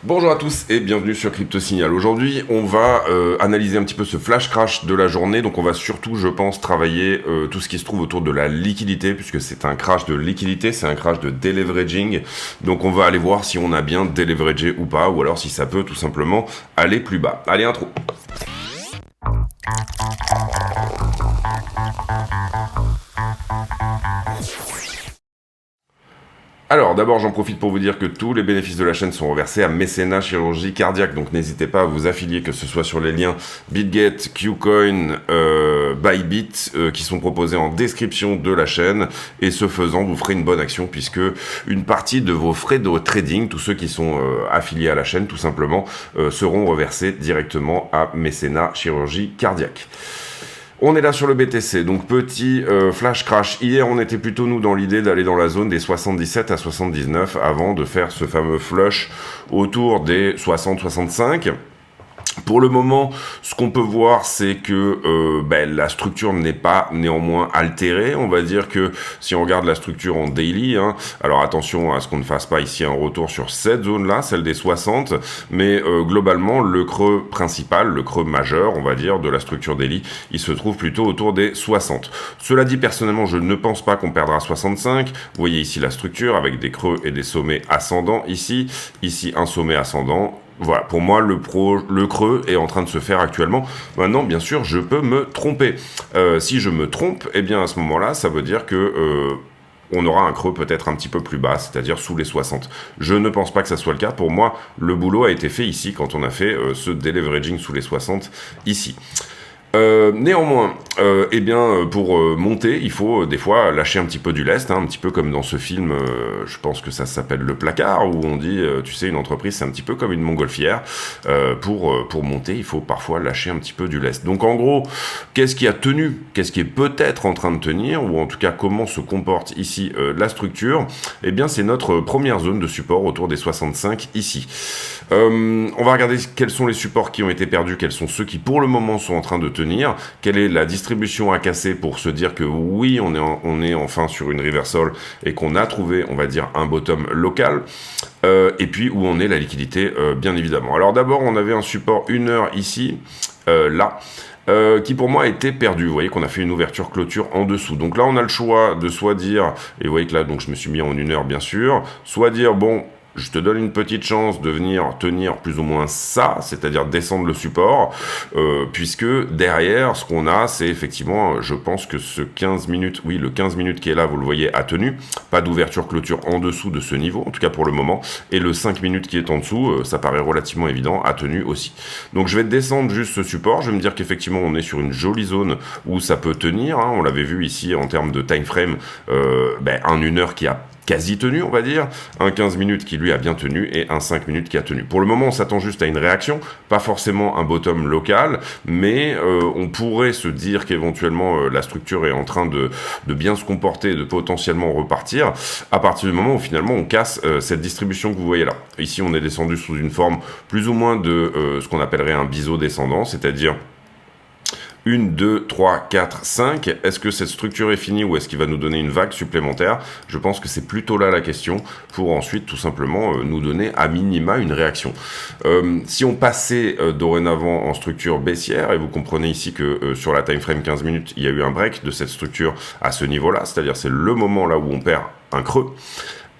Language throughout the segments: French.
Bonjour à tous et bienvenue sur Crypto Signal. Aujourd'hui, on va analyser un petit peu ce flash crash de la journée. Donc, on va surtout, je pense, travailler tout ce qui se trouve autour de la liquidité, puisque c'est un crash de liquidité, c'est un crash de deleveraging. Donc, on va aller voir si on a bien deleveragé ou pas, ou alors si ça peut tout simplement aller plus bas. Allez, intro. Alors, d'abord, j'en profite pour vous dire que tous les bénéfices de la chaîne sont reversés à Mécénat Chirurgie Cardiaque, donc n'hésitez pas à vous affilier, que ce soit sur les liens BitGet, Qcoin, Bybit, qui sont proposés en description de la chaîne, et ce faisant, vous ferez une bonne action, puisque une partie de vos frais de trading, tous ceux qui sont affiliés à la chaîne, tout simplement, seront reversés directement à Mécénat Chirurgie Cardiaque. On est là sur le BTC, donc petit flash crash. Hier, on était plutôt, nous, dans l'idée d'aller dans la zone des 77 à 79 avant de faire ce fameux flush autour des 60-65. Pour le moment, ce qu'on peut voir, c'est que la structure n'est pas néanmoins altérée. On va dire que si on regarde la structure en daily, alors attention à ce qu'on ne fasse pas ici un retour sur cette zone-là, celle des 60, mais globalement, le creux principal, le creux majeur, on va dire, de la structure daily, il se trouve plutôt autour des 60. Cela dit, personnellement, je ne pense pas qu'on perdra 65. Vous voyez ici la structure avec des creux et des sommets ascendants ici un sommet ascendant. Voilà, pour moi, le creux est en train de se faire actuellement. Maintenant, bien sûr, je peux me tromper. Si je me trompe, eh bien, à ce moment-là, ça veut dire que on aura un creux peut-être un petit peu plus bas, c'est-à-dire sous les 60. Je ne pense pas que ça soit le cas. Pour moi, le boulot a été fait ici, quand on a fait ce deleveraging sous les 60 ici. Néanmoins, pour monter, il faut des fois lâcher un petit peu du lest, un petit peu comme dans ce film, je pense que ça s'appelle Le Placard, où on dit, tu sais, une entreprise, c'est un petit peu comme une montgolfière. Pour monter, il faut parfois lâcher un petit peu du lest. Donc en gros, qu'est-ce qui a tenu, qu'est-ce qui est peut-être en train de tenir, ou en tout cas comment se comporte ici la structure? Eh bien, c'est notre première zone de support autour des 65 ici. On va regarder quels sont les supports qui ont été perdus, quels sont ceux qui pour le moment sont en train de tenir, quelle est la distribution à casser pour se dire que oui, on est enfin sur une reversal et qu'on a trouvé, on va dire, un bottom local, et puis où on est la liquidité, bien évidemment. Alors d'abord, on avait un support 1 heure ici, là, qui pour moi était perdu. Vous voyez qu'on a fait une ouverture clôture en dessous. Donc là, on a le choix de soit dire, et vous voyez que là, donc je me suis mis en 1 heure, bien sûr, soit dire, bon, je te donne une petite chance de venir tenir plus ou moins ça, c'est-à-dire descendre le support, puisque derrière, ce qu'on a, c'est effectivement, je pense que ce 15 minutes, oui, le 15 minutes qui est là, vous le voyez, a tenu, pas d'ouverture clôture en dessous de ce niveau, en tout cas pour le moment, et le 5 minutes qui est en dessous, ça paraît relativement évident, a tenu aussi. Donc je vais descendre juste ce support, je vais me dire qu'effectivement, on est sur une jolie zone où ça peut tenir, on l'avait vu ici en termes de time frame, un 1 heure qui a quasi tenu, on va dire, un 15 minutes qui lui a bien tenu et un 5 minutes qui a tenu. Pour le moment, on s'attend juste à une réaction, pas forcément un bottom local, mais on pourrait se dire qu'éventuellement la structure est en train de bien se comporter, de potentiellement repartir, à partir du moment où finalement on casse cette distribution que vous voyez là. Ici, on est descendu sous une forme plus ou moins de ce qu'on appellerait un biseau descendant, c'est-à-dire 1, 2, 3, 4, 5. Est-ce que cette structure est finie ou est-ce qu'il va nous donner une vague supplémentaire? Je pense que c'est plutôt là la question pour ensuite tout simplement nous donner à minima une réaction. Si on passait dorénavant en structure baissière, et vous comprenez ici que sur la time frame 15 minutes, il y a eu un break de cette structure à ce niveau-là, c'est-à-dire c'est le moment là où on perd un creux.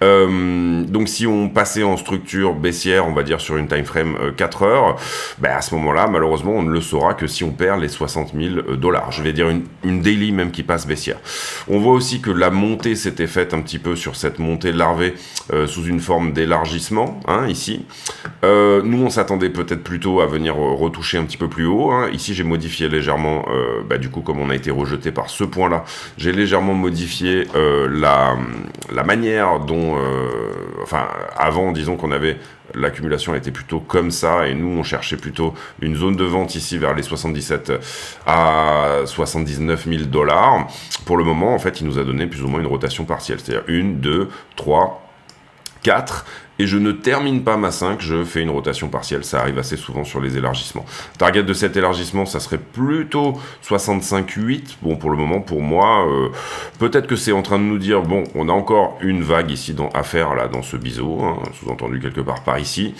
Donc si on passait en structure baissière, on va dire sur une time frame 4 heures, à ce moment-là, malheureusement, on ne le saura que si on perd les 60 000 $. Je vais dire une daily même qui passe baissière. On voit aussi que la montée s'était faite un petit peu sur cette montée larvée sous une forme d'élargissement, ici. Nous, on s'attendait peut-être plutôt à venir retoucher un petit peu plus haut. Ici, j'ai modifié légèrement, du coup, comme on a été rejeté par ce point-là, j'ai légèrement modifié la manière dont avant, disons qu'on avait l'accumulation était plutôt comme ça et nous on cherchait plutôt une zone de vente ici vers les 77 à 79 000 $. Pour le moment, en fait, il nous a donné plus ou moins une rotation partielle, c'est-à-dire 1, 2, 3, 4 et je ne termine pas ma 5, je fais une rotation partielle, ça arrive assez souvent sur les élargissements. Target de cet élargissement, ça serait plutôt 65,8, bon pour le moment pour moi, peut-être que c'est en train de nous dire, bon on a encore une vague ici à faire là dans ce biseau, hein, sous-entendu quelque part par ici,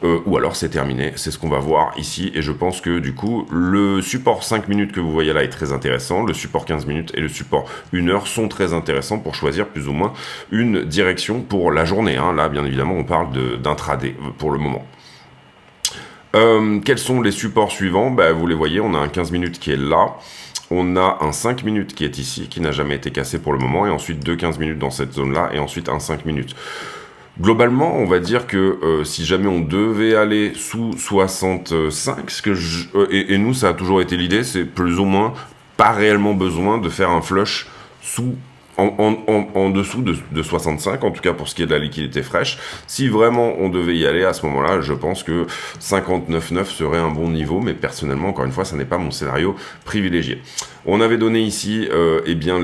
ou alors c'est terminé, c'est ce qu'on va voir ici, et je pense que du coup le support 5 minutes que vous voyez là est très intéressant, le support 15 minutes et le support 1 heure sont très intéressants pour choisir plus ou moins une direction pour la journée, hein. Là bien évidemment on parle d'intraday pour le moment. Quels sont les supports suivants? Vous les voyez, on a un 15 minutes qui est là, on a un 5 minutes qui est ici, qui n'a jamais été cassé pour le moment, et ensuite deux 15 minutes dans cette zone là, et ensuite un 5 minutes. Globalement, on va dire que si jamais on devait aller sous 65, et nous ça a toujours été l'idée, c'est plus ou moins pas réellement besoin de faire un flush en dessous de 65, en tout cas pour ce qui est de la liquidité fraîche. Si vraiment on devait y aller à ce moment-là, je pense que 59,9 serait un bon niveau, mais personnellement, encore une fois, ça n'est pas mon scénario privilégié. On avait donné ici également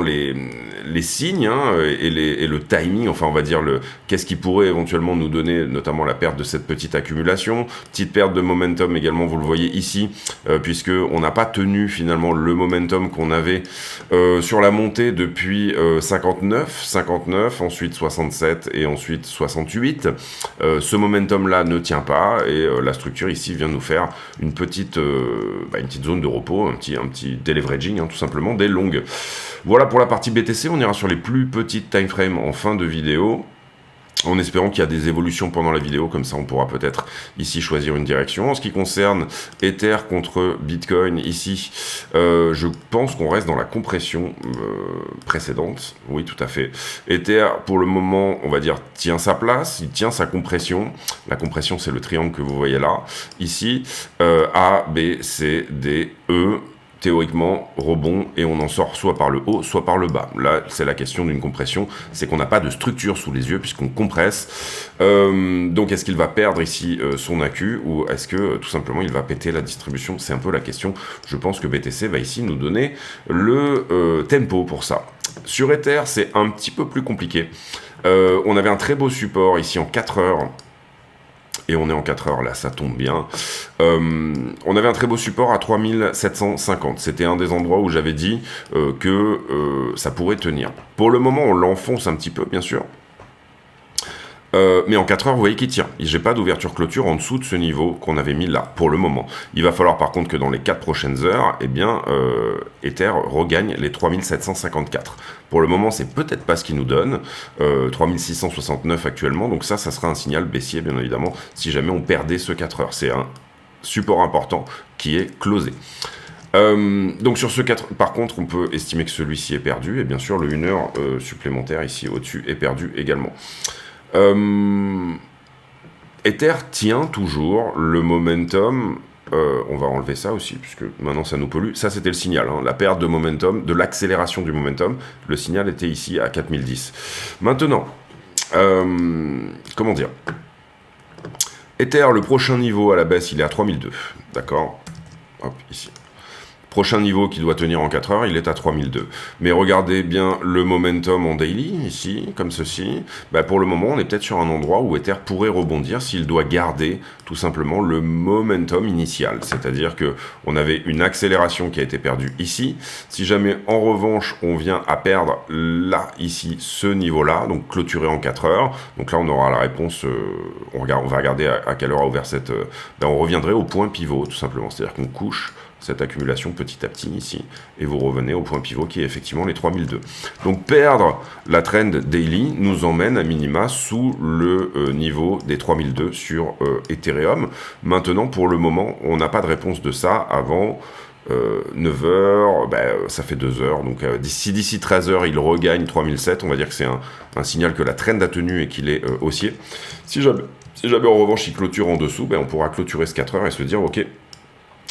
les signes, hein, et le timing, enfin on va dire qu'est-ce qui pourrait éventuellement nous donner notamment la perte de cette petite accumulation, petite perte de momentum également, vous le voyez ici, puisque on n'a pas tenu finalement le momentum qu'on avait sur la montée depuis 59, ensuite 67 et ensuite 68. Ce momentum là ne tient pas, et la structure ici vient nous faire une petite zone de repos, un petit deleveraging, hein, tout simplement, des longues. Voilà pour la partie BTC, on ira sur les plus petites timeframes en fin de vidéo, en espérant qu'il y a des évolutions pendant la vidéo, comme ça on pourra peut-être ici choisir une direction. En ce qui concerne Ether contre Bitcoin, ici, je pense qu'on reste dans la compression précédente, oui tout à fait. Ether, pour le moment, on va dire, tient sa place, il tient sa compression. La compression, c'est le triangle que vous voyez là, ici, A, B, C, D, E, théoriquement, rebond, et on en sort soit par le haut, soit par le bas. Là, c'est la question d'une compression, c'est qu'on n'a pas de structure sous les yeux, puisqu'on compresse. Donc, est-ce qu'il va perdre ici son accu, ou est-ce que, tout simplement, il va péter la distribution? C'est un peu la question. Je pense que BTC va ici nous donner le tempo pour ça. Sur Ether, c'est un petit peu plus compliqué. On avait un très beau support ici en 4 heures, et on est en 4 heures, là, ça tombe bien. On avait un très beau support à 3750. C'était un des endroits où j'avais dit que ça pourrait tenir. Pour le moment, on l'enfonce un petit peu, bien sûr. Mais en 4 heures, vous voyez qu'il tient. J'ai pas d'ouverture clôture en dessous de ce niveau qu'on avait mis là, pour le moment. Il va falloir par contre que dans les 4 prochaines heures, eh bien, Ether regagne les 3754. Pour le moment, c'est peut-être pas ce qu'il nous donne. 3669 actuellement, donc ça sera un signal baissier, bien évidemment, si jamais on perdait ce 4 heures. C'est un support important qui est closé. Donc sur ce 4, par contre, on peut estimer que celui-ci est perdu, et bien sûr, le 1 heure supplémentaire ici au-dessus est perdu également. Ether tient toujours le momentum, on va enlever ça aussi puisque maintenant ça nous pollue, ça c'était le signal, hein, la perte de momentum, de l'accélération du momentum, le signal était ici à 4010. Maintenant, comment dire, Ether, le prochain niveau à la baisse il est à 3002, d'accord, hop ici. Prochain niveau qui doit tenir en 4 heures, il est à 3002. Mais regardez bien le momentum en daily, ici, comme ceci. Pour le moment, on est peut-être sur un endroit où Ether pourrait rebondir s'il doit garder tout simplement le momentum initial. C'est-à-dire qu'on avait une accélération qui a été perdue ici. Si jamais, en revanche, on vient à perdre là, ici, ce niveau-là, donc clôturé en 4 heures, donc là, on aura la réponse, on va regarder à quelle heure a ouvert cette... on reviendrait au point pivot, tout simplement. C'est-à-dire qu'on couche cette accumulation petit à petit ici, et vous revenez au point pivot qui est effectivement les 3002. Donc perdre la trend daily nous emmène à minima sous le niveau des 3002 sur Ethereum. Maintenant, pour le moment, on n'a pas de réponse de ça avant 9 heures, ça fait 2 heures, donc d'ici 13 heures, il regagne 3007, on va dire que c'est un signal que la trend a tenu et qu'il est haussier. Si jamais en revanche il clôture en dessous, on pourra clôturer ce 4 heures et se dire, ok,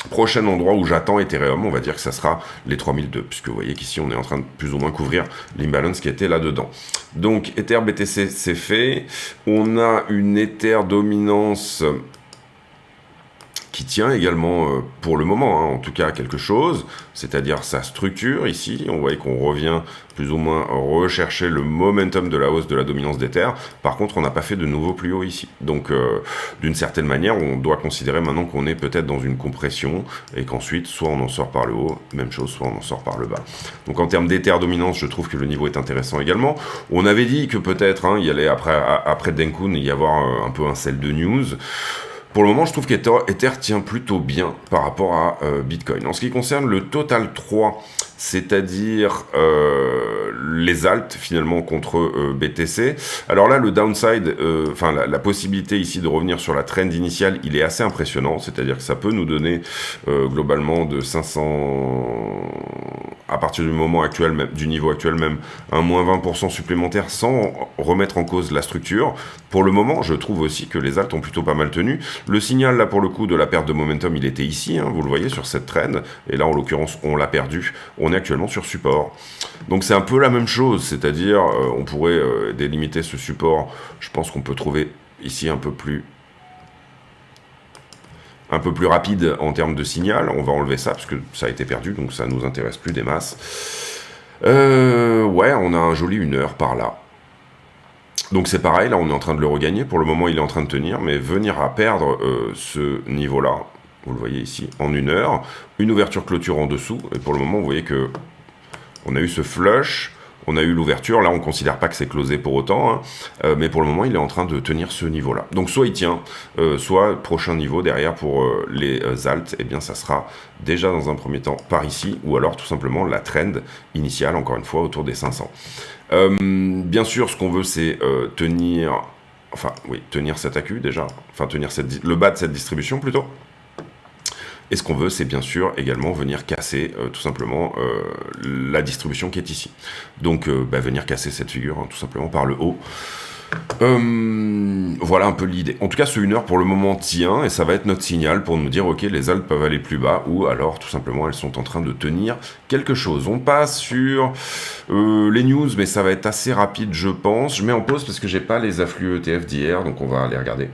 prochain endroit où j'attends Ethereum, on va dire que ça sera les 3002, puisque vous voyez qu'ici on est en train de plus ou moins couvrir l'imbalance qui était là-dedans. Donc Ether BTC c'est fait, on a une Ether dominance qui tient également pour le moment, hein, en tout cas quelque chose, c'est-à-dire sa structure ici. On voit qu'on revient plus ou moins rechercher le momentum de la hausse de la dominance d'Ether. Par contre, on n'a pas fait de nouveau plus haut ici. Donc, d'une certaine manière, on doit considérer maintenant qu'on est peut-être dans une compression et qu'ensuite, soit on en sort par le haut, même chose, soit on en sort par le bas. Donc, en termes d'Ether dominance, je trouve que le niveau est intéressant également. On avait dit que peut-être, hein, il y allait après Denkun y avoir un peu un sell de news. Pour le moment, je trouve qu'Ether tient plutôt bien par rapport à Bitcoin. En ce qui concerne le Total 3, c'est-à-dire les alts finalement contre BTC. Alors là, le downside, la possibilité ici de revenir sur la trend initiale, il est assez impressionnant. C'est-à-dire que ça peut nous donner globalement de 500, à partir du moment actuel, même, du niveau actuel même, un moins 20% supplémentaire sans remettre en cause la structure. Pour le moment, je trouve aussi que les alts ont plutôt pas mal tenu. Le signal, là, pour le coup, de la perte de momentum, il était ici, hein, vous le voyez, sur cette trend. Et là, en l'occurrence, on l'a perdu. On est actuellement sur support. Donc, c'est un peu la même chose. C'est-à-dire, on pourrait délimiter ce support. Je pense qu'on peut trouver ici un peu plus rapide en termes de signal. On va enlever ça, parce que ça a été perdu. Donc, ça nous intéresse plus des masses. Ouais, on a un joli 1 heure par là. Donc c'est pareil, là on est en train de le regagner, pour le moment il est en train de tenir, mais venir à perdre ce niveau-là, vous le voyez ici, en 1 heure, une ouverture clôture en dessous, et pour le moment vous voyez que on a eu ce flush, on a eu l'ouverture, là on ne considère pas que c'est closé pour autant, hein, mais pour le moment il est en train de tenir ce niveau-là. Donc soit il tient, soit prochain niveau derrière pour les alts, et bien ça sera déjà dans un premier temps par ici, ou alors tout simplement la trend initiale, encore une fois, autour des 500. Bien sûr, ce qu'on veut, c'est tenir cet AQ déjà, enfin tenir le bas de cette distribution plutôt. Et ce qu'on veut, c'est bien sûr également venir casser tout simplement la distribution qui est ici. Donc venir casser cette figure hein, tout simplement par le haut. Voilà un peu l'idée. En tout cas, ce 1 heure pour le moment tient et ça va être notre signal pour nous dire ok, les alts peuvent aller plus bas ou alors tout simplement elles sont en train de tenir quelque chose. On passe sur les news, mais ça va être assez rapide, je pense. Je mets en pause parce que j'ai pas les afflux ETF d'hier, donc on va aller regarder.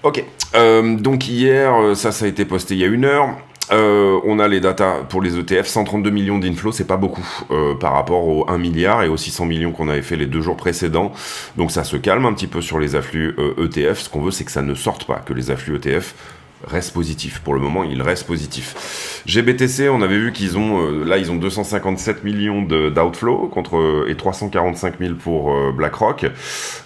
Ok, donc hier, ça a été posté il y a 1 heure. On a les datas pour les ETF, 132 millions d'inflows, c'est pas beaucoup par rapport aux 1 milliard et aux 600 millions qu'on avait fait les 2 jours précédents. Donc ça se calme un petit peu sur les afflux ETF. Ce qu'on veut, c'est que ça ne sorte pas, que les afflux ETF restent positifs. Pour le moment, ils restent positifs. GBTC, on avait vu qu'ils ont, là, ils ont 257 millions d'outflow et 345 000 pour BlackRock.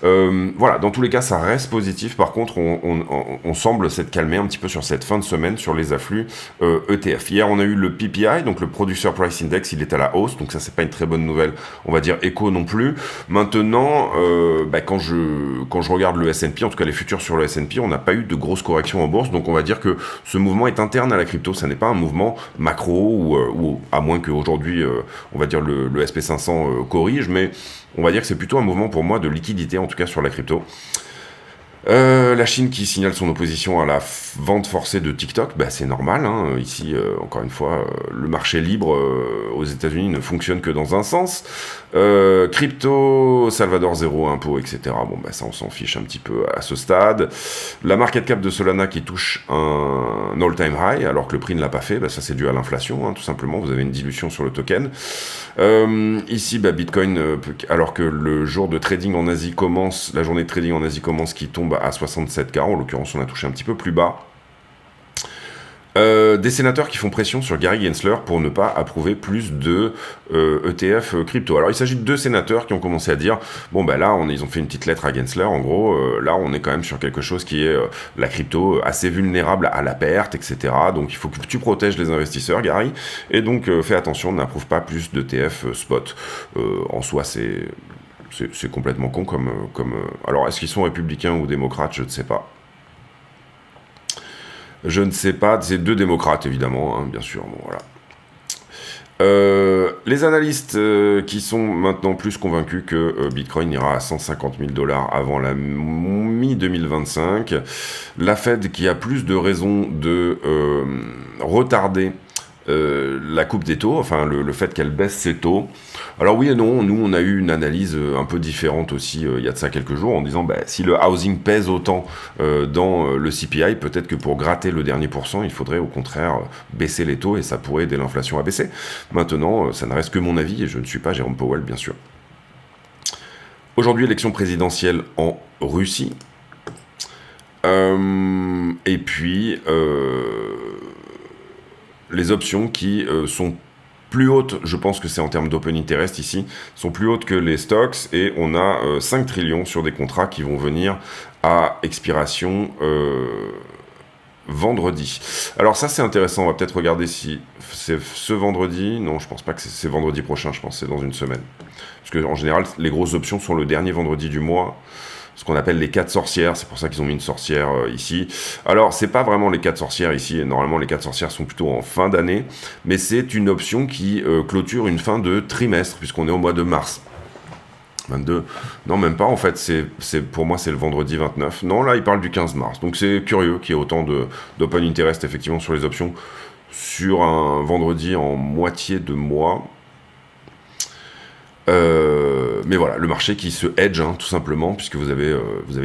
Voilà, dans tous les cas, ça reste positif. Par contre, on semble s'être calmé un petit peu sur cette fin de semaine sur les afflux ETF. Hier, on a eu le PPI, donc le Producer Price Index, il est à la hausse. Donc ça, c'est pas une très bonne nouvelle, on va dire écho non plus. Maintenant, quand je regarde le S&P, en tout cas les futurs sur le S&P, on n'a pas eu de grosses corrections en bourse. Donc on va dire que ce mouvement est interne à la crypto. Ça n'est pas un mouvement macro ou à moins qu'aujourd'hui, on va dire le SP500 corrige, mais on va dire que c'est plutôt un mouvement pour moi de liquidité, en tout cas sur la crypto. La Chine qui signale son opposition à la vente forcée de TikTok, c'est normal. Hein. Ici, encore une fois, le marché libre aux États-Unis ne fonctionne que dans un sens. Crypto, Salvador zéro impôt, etc. Bon, ça on s'en fiche un petit peu à ce stade. La market cap de Solana qui touche un all-time high, alors que le prix ne l'a pas fait. Ça c'est dû à l'inflation, hein, tout simplement. Vous avez une dilution sur le token. Ici, Bitcoin, alors que le jour de trading en Asie commence, la journée de trading en Asie commence, qui tombe à 67K. En l'occurrence, on a touché un petit peu plus bas. Des sénateurs qui font pression sur Gary Gensler pour ne pas approuver plus de ETF crypto. Alors il s'agit de 2 sénateurs qui ont commencé à dire là ils ont fait une petite lettre à Gensler, en gros là on est quand même sur quelque chose qui est la crypto assez vulnérable à la perte, etc. Donc il faut que tu protèges les investisseurs, Gary, et donc fais attention, n'approuve pas plus d'ETF spot. En soi c'est complètement con comme alors est-ce qu'ils sont républicains ou démocrates, je ne sais pas. Je ne sais pas, c'est 2 démocrates évidemment, hein, bien sûr, voilà. Les analystes qui sont maintenant plus convaincus que Bitcoin ira à 150 000 $ avant la mi-2025. La Fed qui a plus de raisons de retarder la coupe des taux, enfin le fait qu'elle baisse ses taux. Alors oui et non, nous on a eu une analyse un peu différente aussi il y a de ça quelques jours en disant si le housing pèse autant dans le CPI, peut-être que pour gratter le dernier pourcent, il faudrait au contraire baisser les taux et ça pourrait aider l'inflation à baisser. Maintenant, ça ne reste que mon avis et je ne suis pas Jérôme Powell bien sûr. Aujourd'hui, élection présidentielle en Russie. Et puis les options qui sont plus hautes, je pense que c'est en termes d'open interest ici, sont plus hautes que les stocks et on a 5 trillions sur des contrats qui vont venir à expiration vendredi. Alors ça c'est intéressant, on va peut-être regarder si c'est ce vendredi. Non, je pense pas que c'est vendredi prochain, je pense que c'est dans une semaine. Parce que en général, les grosses options sont le dernier vendredi du mois. Ce qu'on appelle les 4 sorcières, c'est pour ça qu'ils ont mis une sorcière ici. Alors, c'est pas vraiment les 4 sorcières ici, normalement les 4 sorcières sont plutôt en fin d'année, mais c'est une option qui clôture une fin de trimestre, puisqu'on est au mois de mars. 22, non même pas en fait, pour moi c'est le vendredi 29, non là il parle du 15 mars, donc c'est curieux qu'il y ait autant d'open interest effectivement sur les options sur un vendredi en moitié de mois. Mais voilà, le marché qui se hedge, tout simplement, puisque vous avez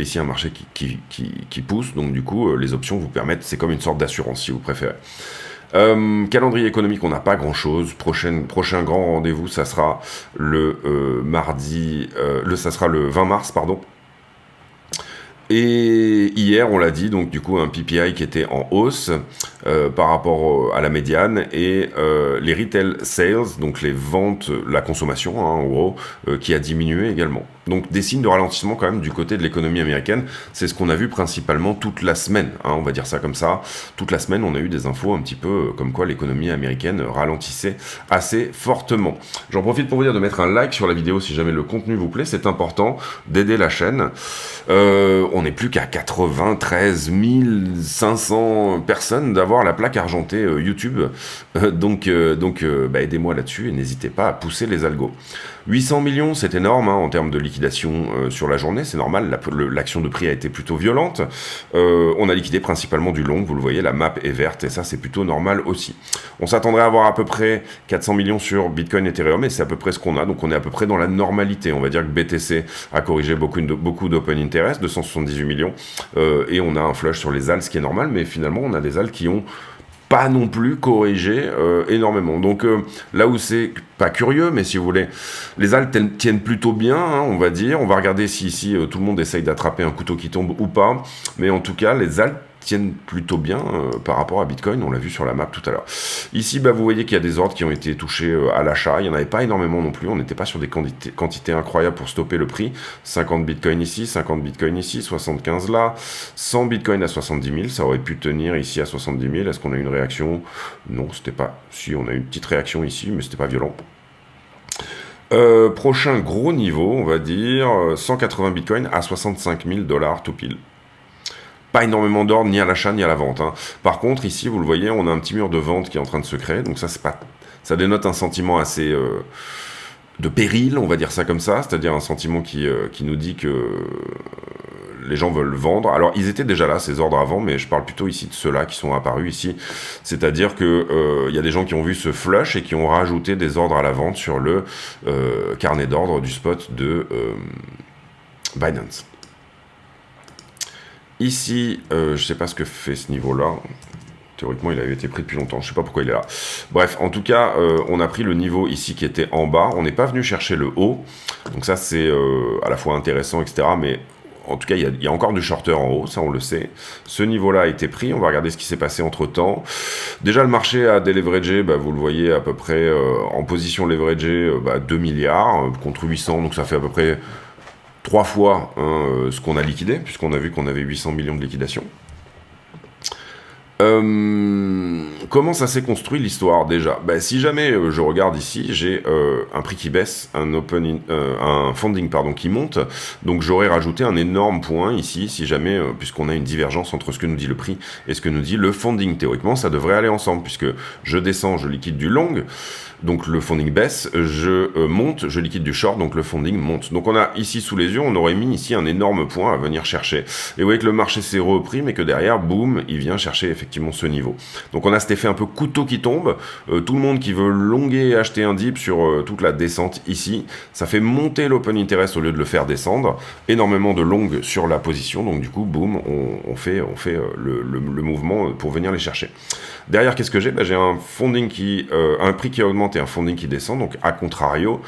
ici un marché qui pousse, donc du coup, les options vous permettent, c'est comme une sorte d'assurance, si vous préférez. Calendrier économique, on n'a pas grand-chose. Prochain grand rendez-vous, ça sera le ça sera le 20 mars, pardon. Et hier, on l'a dit, donc du coup, un PPI qui était en hausse par rapport à la médiane et les retail sales, donc les ventes, la consommation, en gros, qui a diminué également. Donc des signes de ralentissement quand même du côté de l'économie américaine. C'est ce qu'on a vu principalement toute la semaine, on va dire ça comme ça. Toute la semaine, on a eu des infos un petit peu comme quoi l'économie américaine ralentissait assez fortement. J'en profite pour vous dire de mettre un like sur la vidéo si jamais le contenu vous plaît. C'est important d'aider la chaîne. On n'est plus qu'à 93 500 personnes d'avoir la plaque argentée YouTube. Donc aidez-moi là-dessus et n'hésitez pas à pousser les algos. 800 millions, c'est énorme en termes de liquidation sur la journée, c'est normal, l'action de prix a été plutôt violente. On a liquidé principalement du long, vous le voyez, la map est verte et ça c'est plutôt normal aussi. On s'attendrait à avoir à peu près 400 millions sur Bitcoin et Ethereum et c'est à peu près ce qu'on a, donc on est à peu près dans la normalité. On va dire que BTC a corrigé beaucoup d'open interest, 278 millions, et on a un flush sur les ALS qui est normal, mais finalement on a des ALS qui ont pas non plus corrigé énormément. Donc là où c'est pas curieux, mais si vous voulez, les ALS tiennent plutôt bien, on va dire. On va regarder si ici tout le monde essaye d'attraper un couteau qui tombe ou pas. Mais en tout cas, les ALS tiennent plutôt bien par rapport à Bitcoin, on l'a vu sur la map tout à l'heure. Ici, vous voyez qu'il y a des ordres qui ont été touchés à l'achat, il n'y en avait pas énormément non plus, on n'était pas sur des quantités incroyables pour stopper le prix. 50 Bitcoin ici, 50 Bitcoin ici, 75 là, 100 Bitcoin à 70 000, ça aurait pu tenir ici à 70 000, est-ce qu'on a eu une réaction? Non, c'était pas, si on a eu une petite réaction ici, mais c'était pas violent. Prochain gros niveau, on va dire 180 Bitcoin à 65 000 $ tout pile. Pas énormément d'ordre ni à l'achat ni à la vente. Par contre, ici, vous le voyez, on a un petit mur de vente qui est en train de se créer. Donc ça dénote un sentiment assez de péril, on va dire ça comme ça. C'est-à-dire un sentiment qui nous dit que les gens veulent vendre. Alors, ils étaient déjà là, ces ordres avant, mais je parle plutôt ici de ceux-là qui sont apparus ici. C'est-à-dire que y a des gens qui ont vu ce flush et qui ont rajouté des ordres à la vente sur le carnet d'ordre du spot de Binance. Ici, je ne sais pas ce que fait ce niveau-là. Théoriquement, il avait été pris depuis longtemps. Je ne sais pas pourquoi il est là. Bref, en tout cas, on a pris le niveau ici qui était en bas. On n'est pas venu chercher le haut. Donc ça, c'est à la fois intéressant, etc. Mais en tout cas, il y a encore du shorter en haut. Ça, on le sait. Ce niveau-là a été pris. On va regarder ce qui s'est passé entre-temps. Déjà, le marché a déleveragé. Vous le voyez à peu près en position leveragée 2 milliards contre 800. Donc ça fait à peu près 3 fois ce qu'on a liquidé, puisqu'on a vu qu'on avait 800 millions de liquidation. Comment ça s'est construit l'histoire déjà? Si jamais je regarde ici, j'ai un prix qui baisse, un funding qui monte, donc j'aurais rajouté un énorme point ici, si jamais, puisqu'on a une divergence entre ce que nous dit le prix et ce que nous dit le funding. Théoriquement, ça devrait aller ensemble, puisque je descends, je liquide du long, donc le funding baisse, je monte, je liquide du short, donc le funding monte. Donc on a ici sous les yeux, on aurait mis ici un énorme point à venir chercher. Et vous voyez que le marché s'est repris, mais que derrière, boum, il vient chercher effectivement ce niveau. Donc on a cet effet un peu couteau qui tombe. Tout le monde qui veut longuer et acheter un dip sur toute la descente ici, ça fait monter l'open interest au lieu de le faire descendre. Énormément de longues sur la position, donc du coup, boum, on fait le mouvement pour venir les chercher. Derrière, qu'est-ce que j'ai? J'ai un funding un prix qui augmente et un funding qui descend. Donc, à contrario,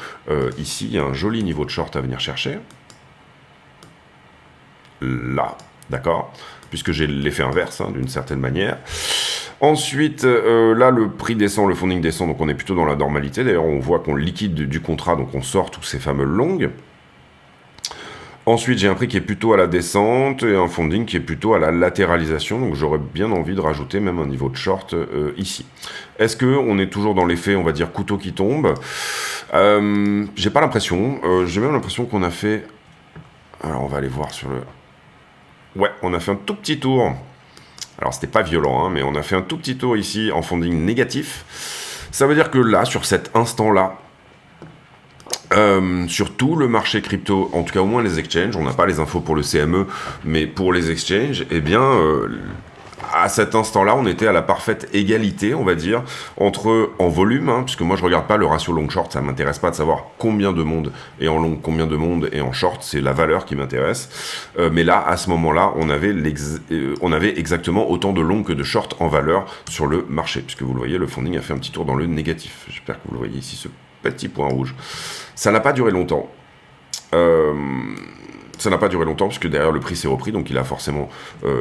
ici, il y a un joli niveau de short à venir chercher. Là, d'accord? Puisque j'ai l'effet inverse, d'une certaine manière. Ensuite, là, le prix descend, le funding descend, donc on est plutôt dans la normalité. D'ailleurs, on voit qu'on liquide du contrat, donc on sort toutes ces fameuses longues. Ensuite, j'ai un prix qui est plutôt à la descente et un funding qui est plutôt à la latéralisation. Donc, j'aurais bien envie de rajouter même un niveau de short ici. Est-ce qu'on est toujours dans l'effet, on va dire, couteau qui tombe? J'ai pas l'impression. J'ai même l'impression qu'on a fait... Alors, on va aller voir sur le... Ouais, on a fait un tout petit tour. Alors, c'était pas violent, mais on a fait un tout petit tour ici en funding négatif. Ça veut dire que là, sur cet instant-là, sur tout le marché crypto, en tout cas au moins les exchanges, on n'a pas les infos pour le CME, mais pour les exchanges, eh bien, à cet instant-là, on était à la parfaite égalité, on va dire, entre en volume, puisque moi je regarde pas le ratio long-short, ça m'intéresse pas de savoir combien de monde est en long, combien de monde est en short, c'est la valeur qui m'intéresse. Mais là, à ce moment-là, on avait exactement autant de long que de short en valeur sur le marché, puisque vous le voyez, le funding a fait un petit tour dans le négatif. J'espère que vous le voyez ici, ce petit point rouge. Ça n'a pas duré longtemps. Ça n'a pas duré longtemps puisque derrière le prix s'est repris, donc il a forcément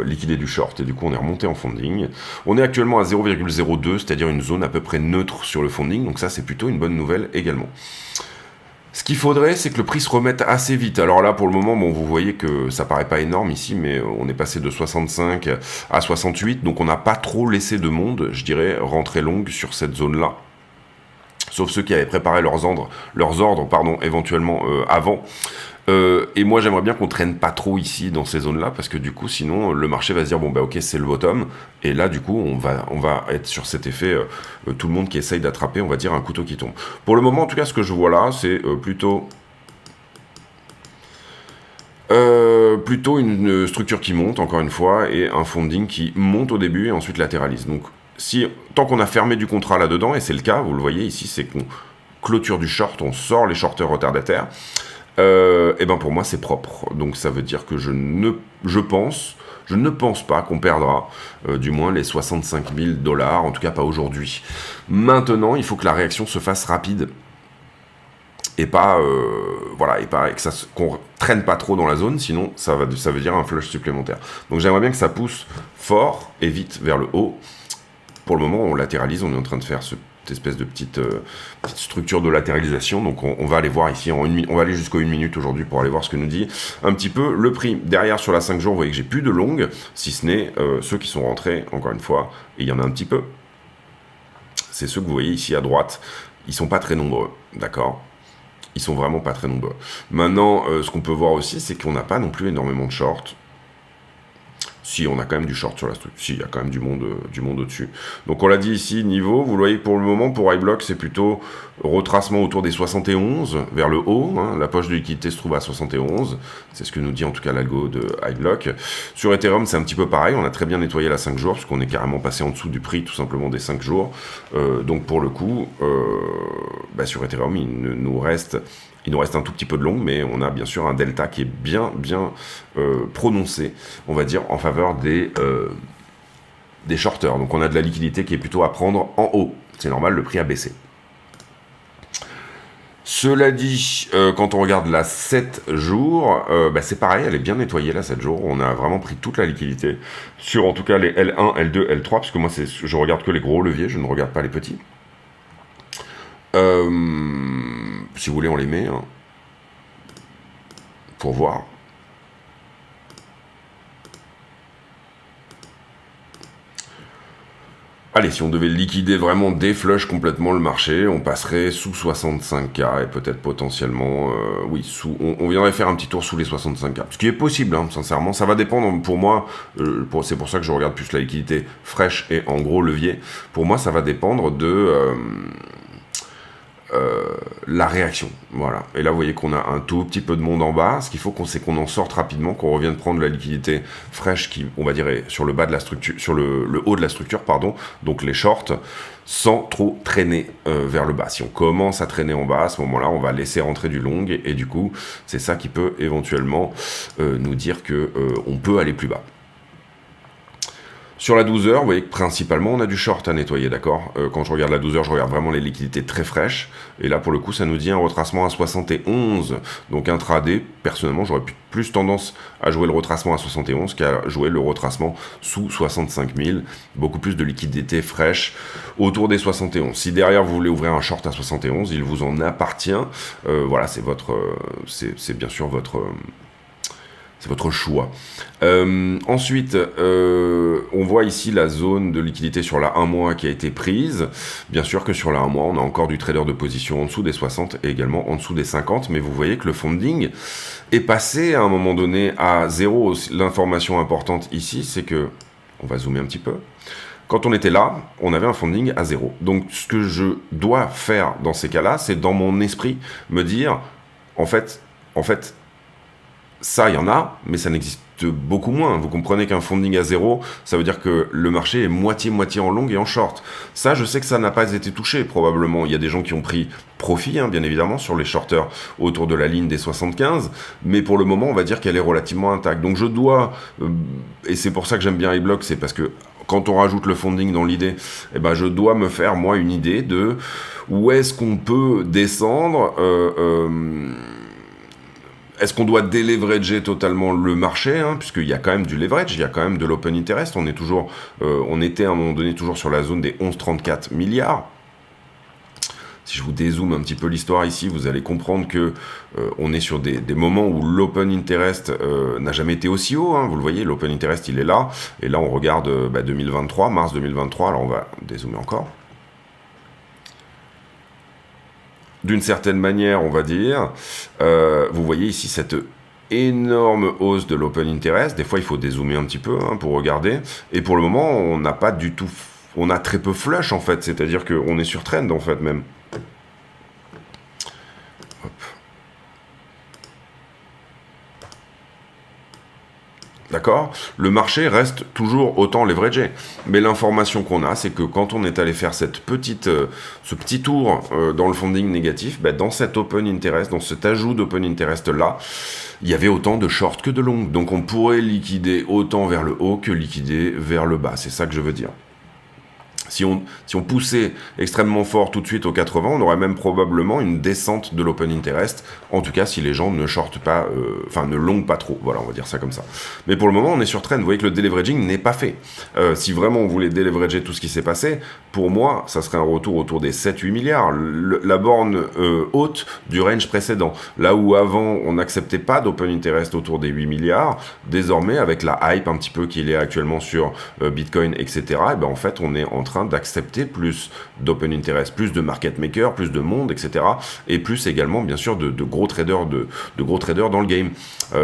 liquidé du short et du coup on est remonté en funding. On est actuellement à 0,02, c'est-à-dire une zone à peu près neutre sur le funding, donc ça c'est plutôt une bonne nouvelle également. Ce qu'il faudrait, c'est que le prix se remette assez vite. Alors là, pour le moment, bon, vous voyez que ça paraît pas énorme ici, mais on est passé de 65 à 68, donc on n'a pas trop laissé de monde, je dirais, rentrer longue sur cette zone-là. Sauf ceux qui avaient préparé leurs ordres, éventuellement avant. Et moi, j'aimerais bien qu'on traîne pas trop ici, dans ces zones-là, parce que du coup, sinon, le marché va se dire, bon, bah ok, c'est le bottom, et là, du coup, on va être sur cet effet, tout le monde qui essaye d'attraper, on va dire, un couteau qui tombe. Pour le moment, en tout cas, ce que je vois là, c'est plutôt une structure qui monte, encore une fois, et un funding qui monte au début et ensuite latéralise. Donc, tant qu'on a fermé du contrat là-dedans, et c'est le cas, vous le voyez ici, c'est qu'on clôture du short, on sort les shorteurs retardataires, et ben pour moi c'est propre. Donc ça veut dire que je ne pense pas qu'on perdra du moins les 65 000 $, en tout cas pas aujourd'hui. Maintenant, il faut que la réaction se fasse rapide et pas qu'on traîne pas trop dans la zone, sinon ça veut dire un flush supplémentaire. Donc j'aimerais bien que ça pousse fort et vite vers le haut. Pour le moment, on latéralise, on est en train de faire cette espèce de petite structure de latéralisation. Donc on va aller voir ici, on va aller jusqu'à 1 minute aujourd'hui pour aller voir ce que nous dit un petit peu le prix. Derrière, sur la 5 jours, vous voyez que j'ai plus de longues, si ce n'est ceux qui sont rentrés, encore une fois, et il y en a un petit peu. C'est ceux que vous voyez ici à droite. Ils sont pas très nombreux, d'accord ? Ils sont vraiment pas très nombreux. Maintenant, ce qu'on peut voir aussi, c'est qu'on n'a pas non plus énormément de shorts. Si, on a quand même du short sur la structure. Si, il y a quand même du monde au-dessus. Donc, on l'a dit ici, niveau. Vous le voyez, pour le moment, pour iBlock, c'est plutôt retracement autour des 71 vers le haut. La poche de liquidité se trouve à 71. C'est ce que nous dit en tout cas l'algo de iBlock. Sur Ethereum, c'est un petit peu pareil. On a très bien nettoyé la 5 jours, puisqu'on est carrément passé en dessous du prix, tout simplement, des 5 jours. Donc, pour le coup, sur Ethereum, il nous reste un tout petit peu de long, mais on a bien sûr un delta qui est bien prononcé, on va dire, en faveur des shorters. Donc on a de la liquidité qui est plutôt à prendre en haut. C'est normal, le prix a baissé. Cela dit, quand on regarde la 7 jours, c'est pareil, elle est bien nettoyée la 7 jours. On a vraiment pris toute la liquidité sur en tout cas les L1, L2, L3, parce que moi je regarde que les gros leviers, je ne regarde pas les petits. Si vous voulez, on les met pour voir. Allez, si on devait liquider vraiment déflush complètement le marché, on passerait sous 65K et peut-être potentiellement, on viendrait faire un petit tour sous les 65K. Ce qui est possible, sincèrement. Ça va dépendre, pour moi, c'est pour ça que je regarde plus la liquidité fraîche et en gros levier. Pour moi, ça va dépendre de la réaction. Voilà. Et là, vous voyez qu'on a un tout petit peu de monde en bas. Ce qu'il faut, c'est qu'on en sorte rapidement, qu'on revienne prendre la liquidité fraîche qui, on va dire, est sur le bas de la structure, sur le haut de la structure, pardon. Donc les shorts, sans trop traîner vers le bas. Si on commence à traîner en bas, à ce moment-là, on va laisser rentrer du long. Et du coup, c'est ça qui peut éventuellement nous dire que on peut aller plus bas. Sur la 12 heures, vous voyez que principalement on a du short à nettoyer, d'accord. Quand je regarde la 12 heures, je regarde vraiment les liquidités très fraîches. Et là, pour le coup, ça nous dit un retracement à 71. Donc intraday, personnellement, j'aurais plus tendance à jouer le retracement à 71 qu'à jouer le retracement sous 65 000. Beaucoup plus de liquidités fraîches autour des 71. Si derrière vous voulez ouvrir un short à 71, il vous en appartient. Voilà, c'est c'est bien sûr votre choix. Ensuite, on voit ici la zone de liquidité sur la 1 mois qui a été prise. Bien sûr que sur la 1 mois, on a encore du trader de position en dessous des 60 et également en dessous des 50, mais vous voyez que le funding est passé à un moment donné à 0. L'information importante ici, c'est que, on va zoomer un petit peu, quand on était là, on avait un funding à 0. Donc ce que je dois faire dans ces cas-là, c'est dans mon esprit me dire, en fait, ça, il y en a, mais ça n'existe beaucoup moins. Vous comprenez qu'un funding à 0, ça veut dire que le marché est moitié-moitié en long et en short. Ça, je sais que ça n'a pas été touché, probablement. Il y a des gens qui ont pris profit, bien évidemment, sur les shorters autour de la ligne des 75, mais pour le moment, on va dire qu'elle est relativement intacte. Donc je dois, et c'est pour ça que j'aime bien iBlock, c'est parce que quand on rajoute le funding dans l'idée, eh ben, je dois me faire, moi, une idée de où est-ce qu'on peut descendre. Est-ce qu'on doit déleverager totalement le marché, puisqu'il y a quand même du leverage, il y a quand même de l'open interest, on était à un moment donné toujours sur la zone des 11,34 milliards. Si je vous dézoome un petit peu l'histoire ici, vous allez comprendre que on est sur des moments où l'open interest n'a jamais été aussi haut. Vous le voyez, l'open interest il est là, et là on regarde 2023, mars 2023, alors on va dézoomer encore. D'une certaine manière, on va dire, vous voyez ici cette énorme hausse de l'open interest. Des fois, il faut dézoomer un petit peu pour regarder. Et pour le moment, on n'a pas du tout... On a très peu flush, en fait. C'est-à-dire qu'on est sur trend, en fait, même. Hop. D'accord ? Le marché reste toujours autant leveragé. Mais l'information qu'on a, c'est que quand on est allé faire ce petit tour dans le funding négatif, dans cet open interest, dans cet ajout d'open interest là, il y avait autant de short que de long. Donc on pourrait liquider autant vers le haut que liquider vers le bas. C'est ça que je veux dire. Si on poussait extrêmement fort tout de suite au 80, on aurait même probablement une descente de l'open interest, en tout cas si les gens ne shortent pas, ne longent pas trop, voilà, on va dire ça comme ça. Mais pour le moment, on est sur trend, vous voyez que le deleveraging n'est pas fait. Si vraiment on voulait deleverager tout ce qui s'est passé, pour moi, ça serait un retour autour des 7-8 milliards, la borne haute du range précédent. Là où avant, on n'acceptait pas d'open interest autour des 8 milliards, désormais, avec la hype un petit peu qu'il est actuellement sur Bitcoin, etc., et en fait, on est en train d'accepter plus d'open interest, plus de market makers, plus de monde, etc. Et plus également, bien sûr, de gros traders dans le game.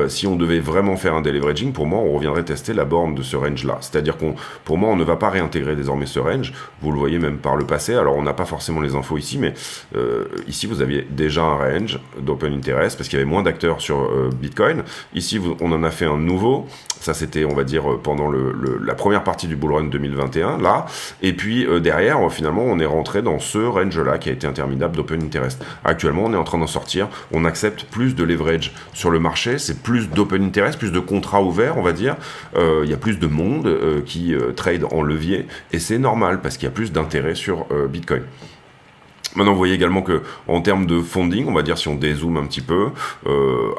Si on devait vraiment faire un deleveraging, pour moi, on reviendrait tester la borne de ce range-là. C'est-à-dire pour moi, on ne va pas réintégrer désormais ce range. Vous le voyez même par le passé. Alors, on n'a pas forcément les infos ici, mais ici, vous aviez déjà un range d'open interest parce qu'il y avait moins d'acteurs sur Bitcoin. Ici, on en a fait un nouveau. Ça, c'était, on va dire, pendant la première partie du bull run 2021, là. Et puis, derrière, finalement, on est rentré dans ce range-là qui a été interminable d'open interest. Actuellement, on est en train d'en sortir. On accepte plus de leverage sur le marché. C'est plus d'open interest, plus de contrats ouverts, on va dire. Il y a plus de monde qui trade en levier. Et c'est normal parce qu'il y a plus d'intérêt sur Bitcoin. Maintenant, vous voyez également que en termes de funding, on va dire si on dézoome un petit peu,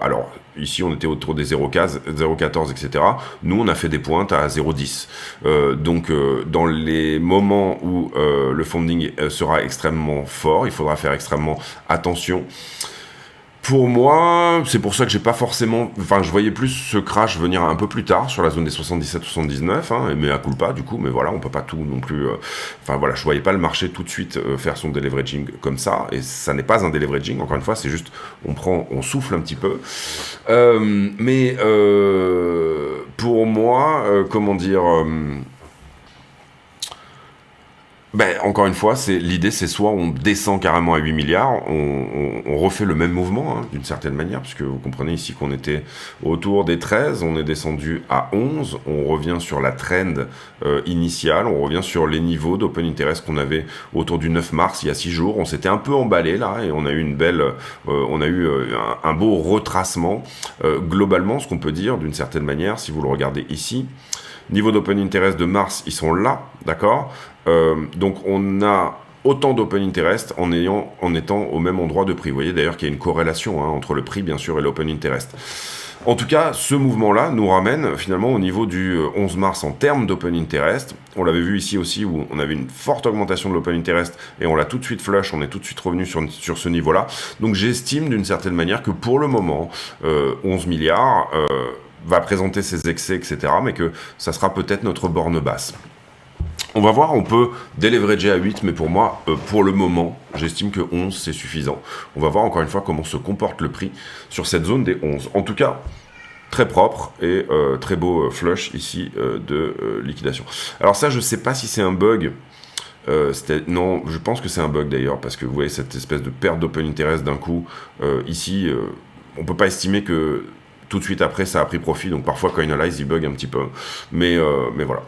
alors ici on était autour des 0,14, etc. Nous, on a fait des pointes à 0,10. Donc, dans les moments où le funding sera extrêmement fort, il faudra faire extrêmement attention. Pour moi, c'est pour ça que j'ai pas forcément... Enfin, je voyais plus ce crash venir un peu plus tard, sur la zone des 77-79, mais à culpa, du coup, mais voilà, on peut pas tout non plus... Enfin, voilà, je voyais pas le marché tout de suite faire son deleveraging comme ça, et ça n'est pas un deleveraging, encore une fois, c'est juste, on souffle un petit peu. Mais pour moi, comment dire... Ben, encore une fois, l'idée, c'est soit on descend carrément à 8 milliards, on refait le même mouvement, hein, d'une certaine manière, puisque vous comprenez ici qu'on était autour des 13, on est descendu à 11, on revient sur la trend initiale, on revient sur les niveaux d'open interest qu'on avait autour du 9 mars, il y a 6 jours, on s'était un peu emballé là, et on a eu un beau retracement. Globalement, ce qu'on peut dire, d'une certaine manière, si vous le regardez ici, niveau d'open interest de mars, ils sont là, d'accord. Donc on a autant d'open interest en étant au même endroit de prix. Vous voyez d'ailleurs qu'il y a une corrélation, hein, entre le prix bien sûr et l'open interest. En tout cas, ce mouvement-là nous ramène finalement au niveau du 11 mars en termes d'open interest. On l'avait vu ici aussi où on avait une forte augmentation de l'open interest et on l'a tout de suite flush, on est tout de suite revenu sur ce niveau-là. Donc j'estime d'une certaine manière que pour le moment, 11 milliards va présenter ses excès, etc., mais que ça sera peut-être notre borne basse. On va voir, on peut déleverager à 8, mais pour moi, pour le moment, j'estime que 11, c'est suffisant. On va voir encore une fois comment se comporte le prix sur cette zone des 11. En tout cas, très propre et très beau flush ici de liquidation. Alors ça, je ne sais pas si c'est un bug. Non, je pense que c'est un bug d'ailleurs, parce que vous voyez cette espèce de perte d'open interest d'un coup. Ici, on ne peut pas estimer que tout de suite après, ça a pris profit. Donc parfois, CoinAlyze, il bug un petit peu. Mais voilà.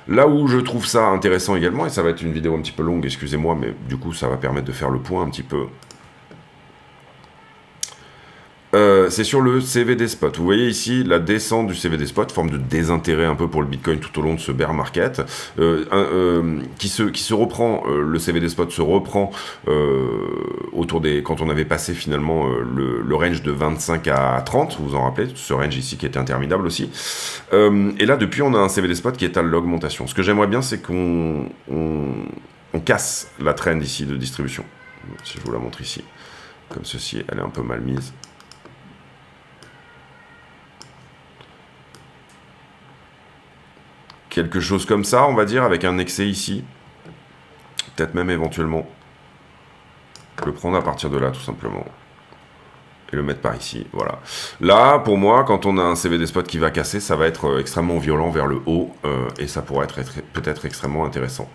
Là où je trouve ça intéressant également, et ça va être une vidéo un petit peu longue, excusez-moi, mais du coup ça va permettre de faire le point un petit peu. C'est sur le CVD Spot. Vous voyez ici la descente du CVD Spot, forme de désintérêt un peu pour le Bitcoin tout au long de ce bear market, qui se reprend, le CVD Spot se reprend autour des... quand on avait passé finalement le range de 25 à 30, vous vous en rappelez, ce range ici qui était interminable aussi. Et là, depuis, on a un CVD Spot qui est à l'augmentation. Ce que j'aimerais bien, c'est qu'on casse la trend ici de distribution. Si je vous la montre ici, comme ceci, elle est un peu mal mise. Quelque chose comme ça, on va dire, avec un excès ici. Peut-être même éventuellement le prendre à partir de là, tout simplement. Et le mettre par ici, voilà. Là, pour moi, quand on a un CVD spot qui va casser, ça va être extrêmement violent vers le haut. Et ça pourrait être peut-être extrêmement intéressant.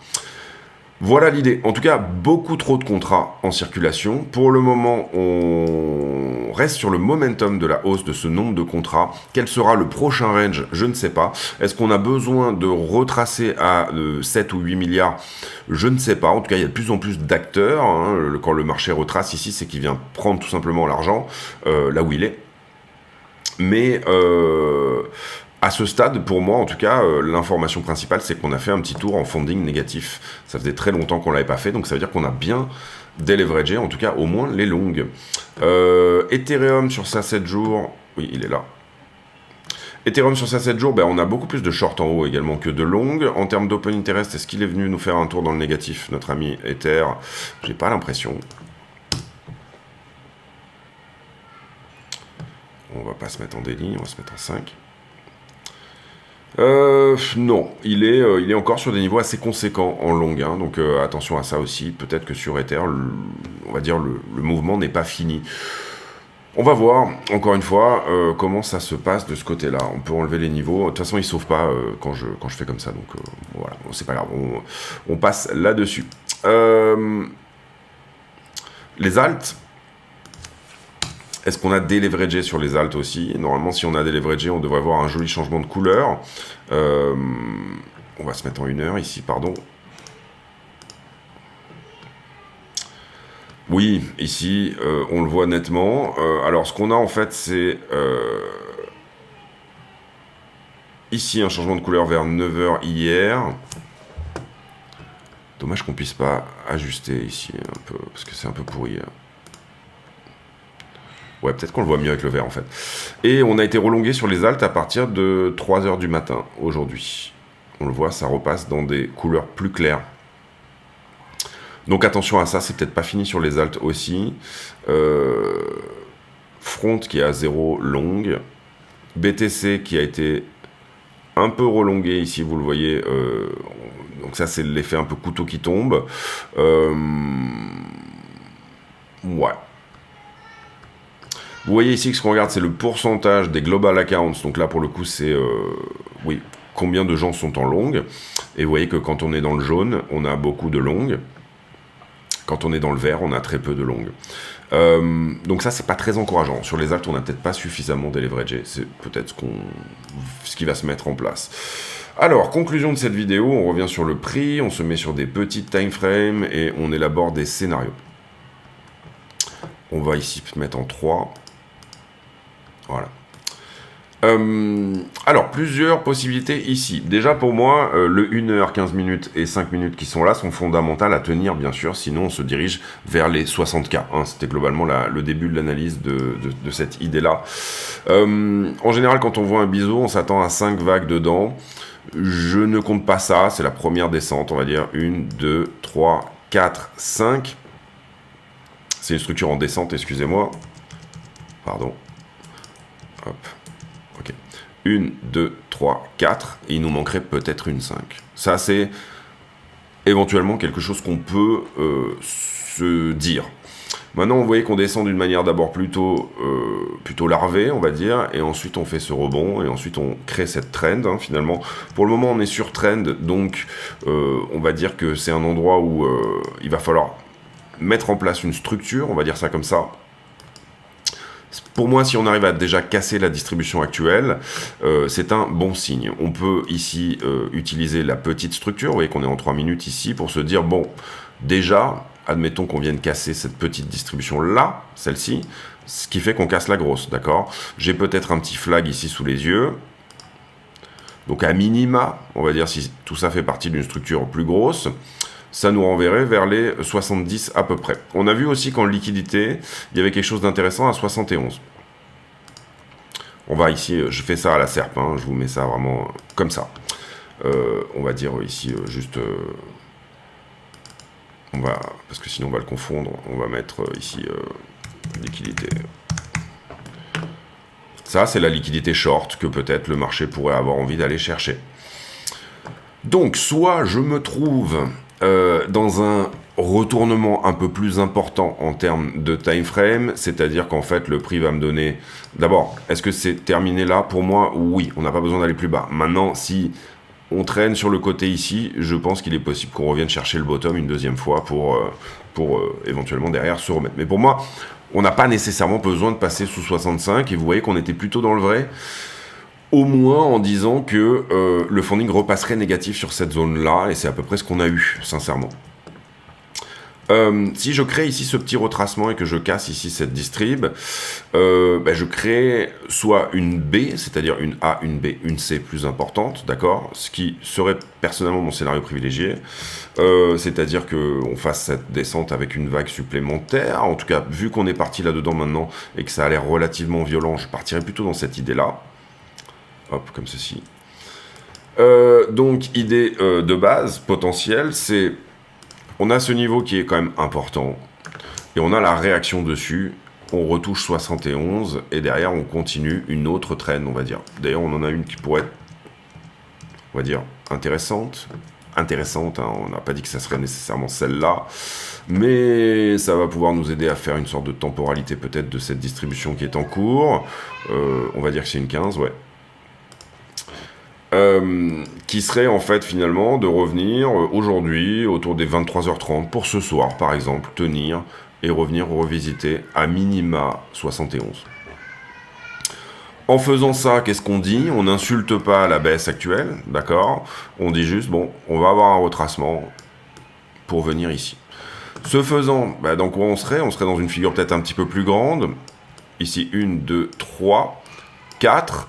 Voilà l'idée. En tout cas, beaucoup trop de contrats en circulation. Pour le moment, on reste sur le momentum de la hausse de ce nombre de contrats. Quel sera le prochain range? Je ne sais pas. Est-ce qu'on a besoin de retracer à 7 ou 8 milliards? Je ne sais pas. En tout cas, il y a de plus en plus d'acteurs. Hein. Quand le marché retrace ici, c'est qu'il vient prendre tout simplement l'argent là où il est. Mais... à ce stade, pour moi, en tout cas, l'information principale, c'est qu'on a fait un petit tour en funding négatif. Ça faisait très longtemps qu'on ne l'avait pas fait, donc ça veut dire qu'on a bien déleveragé, en tout cas, au moins les longues. Ethereum sur ça 7 jours, oui, il est là. Ethereum sur ça 7 jours, ben, on a beaucoup plus de short en haut également que de longues. En termes d'open interest, est-ce qu'il est venu nous faire un tour dans le négatif, notre ami Ether? J'ai pas l'impression. On va pas se mettre en daily, on va se mettre en 5. Non, il est encore sur des niveaux assez conséquents en longue, hein, donc attention à ça aussi. Peut-être que sur Ether, on va dire le mouvement n'est pas fini. On va voir, encore une fois, comment ça se passe de ce côté-là. On peut enlever les niveaux. De toute façon, il ne sauve pas quand je fais comme ça, donc voilà, bon, c'est pas grave, on passe là-dessus. Les alts. Est-ce qu'on a déleveragé sur les alts aussi? Normalement, si on a déleveragé, on devrait avoir un joli changement de couleur. On va se mettre en 1 heure ici, pardon. Oui, ici, on le voit nettement. Alors, ce qu'on a en fait, c'est... ici, un changement de couleur vers 9 h hier. Dommage qu'on puisse pas ajuster ici un peu, parce que c'est un peu pourri. Ouais, peut-être qu'on le voit mieux avec le vert en fait. Et on a été relongué sur les alts à partir de 3 h du matin aujourd'hui. On le voit, ça repasse dans des couleurs plus claires. Donc attention à ça, c'est peut-être pas fini sur les alts aussi. Front qui est à 0 longue. BTC qui a été un peu relongué ici, vous le voyez. Donc ça, c'est l'effet un peu couteau qui tombe. Ouais. Vous voyez ici que ce qu'on regarde, c'est le pourcentage des global accounts. Donc là, pour le coup, c'est... oui, combien de gens sont en long. Et vous voyez que quand on est dans le jaune, on a beaucoup de longues. Quand on est dans le vert, on a très peu de longues. Donc ça, c'est pas très encourageant. Sur les alts, on n'a peut-être pas suffisamment d'eleveragé. C'est peut-être ce qui va se mettre en place. Alors, conclusion de cette vidéo, on revient sur le prix, on se met sur des petites time frames et on élabore des scénarios. On va ici se mettre en 3. Voilà. Alors, plusieurs possibilités ici. Déjà, pour moi, le 1h, 15 minutes et 5 minutes qui sont là sont fondamentales à tenir, bien sûr, sinon on se dirige vers les 60K. Hein. C'était globalement le début de l'analyse de cette idée-là. En général, quand on voit un biseau, on s'attend à 5 vagues dedans. Je ne compte pas ça, c'est la première descente, on va dire 1, 2, 3, 4, 5. C'est une structure en descente, excusez-moi. Pardon. Hop. Ok. 1, 2, 3, 4. Et il nous manquerait peut-être une 5. Ça, c'est éventuellement quelque chose qu'on peut se dire. Maintenant, vous voyez qu'on descend d'une manière d'abord plutôt larvée, on va dire, et ensuite on fait ce rebond, et ensuite on crée cette trend, hein, finalement. Pour le moment, on est sur trend, donc on va dire que c'est un endroit où il va falloir mettre en place une structure, on va dire ça comme ça. Pour moi, si on arrive à déjà casser la distribution actuelle, c'est un bon signe. On peut ici utiliser la petite structure, vous voyez qu'on est en 3 minutes ici, pour se dire, bon, déjà, admettons qu'on vienne casser cette petite distribution-là, celle-ci, ce qui fait qu'on casse la grosse, d'accord? J'ai peut-être un petit flag ici sous les yeux. Donc à minima, on va dire si tout ça fait partie d'une structure plus grosse, ça nous renverrait vers les 70 à peu près. On a vu aussi qu'en liquidité, il y avait quelque chose d'intéressant à 71. On va ici, je fais ça à la serpe, hein, je vous mets ça vraiment comme ça. On va dire ici juste... parce que sinon on va le confondre, on va mettre ici liquidité. Ça, c'est la liquidité short que peut-être le marché pourrait avoir envie d'aller chercher. Donc, soit je me trouve dans un retournement un peu plus important en termes de time frame, c'est-à-dire qu'en fait, le prix va me donner... D'abord, est-ce que c'est terminé là? Pour moi, oui, on n'a pas besoin d'aller plus bas. Maintenant, si on traîne sur le côté ici, je pense qu'il est possible qu'on revienne chercher le bottom une deuxième fois pour éventuellement derrière se remettre. Mais pour moi, on n'a pas nécessairement besoin de passer sous 65, et vous voyez qu'on était plutôt dans le vrai, au moins en disant que le funding repasserait négatif sur cette zone-là, et c'est à peu près ce qu'on a eu, sincèrement. Si je crée ici ce petit retracement et que je casse ici cette distrib, je crée soit une B, c'est-à-dire une A, une B, une C plus importante, d'accord? Ce qui serait personnellement mon scénario privilégié, c'est-à-dire qu'on fasse cette descente avec une vague supplémentaire. En tout cas, vu qu'on est parti là-dedans maintenant et que ça a l'air relativement violent, je partirais plutôt dans cette idée-là. Hop, comme ceci. Donc, idée de base, potentielle, c'est... On a ce niveau qui est quand même important, et on a la réaction dessus, on retouche 71, et derrière on continue une autre traîne, on va dire. D'ailleurs, on en a une qui pourrait être, on va dire, intéressante, hein, on n'a pas dit que ça serait nécessairement celle-là, mais ça va pouvoir nous aider à faire une sorte de temporalité peut-être de cette distribution qui est en cours. On va dire que c'est une 15, ouais. Qui serait en fait finalement de revenir aujourd'hui autour des 23h30 pour ce soir par exemple, tenir et revenir revisiter à minima 71. En faisant ça, qu'est-ce qu'on dit? On n'insulte pas la baisse actuelle, d'accord? On dit juste, bon, on va avoir un retracement pour venir ici. Ce faisant, dans quoi on serait? On serait dans une figure peut-être un petit peu plus grande. Ici, 1, 2, 3, 4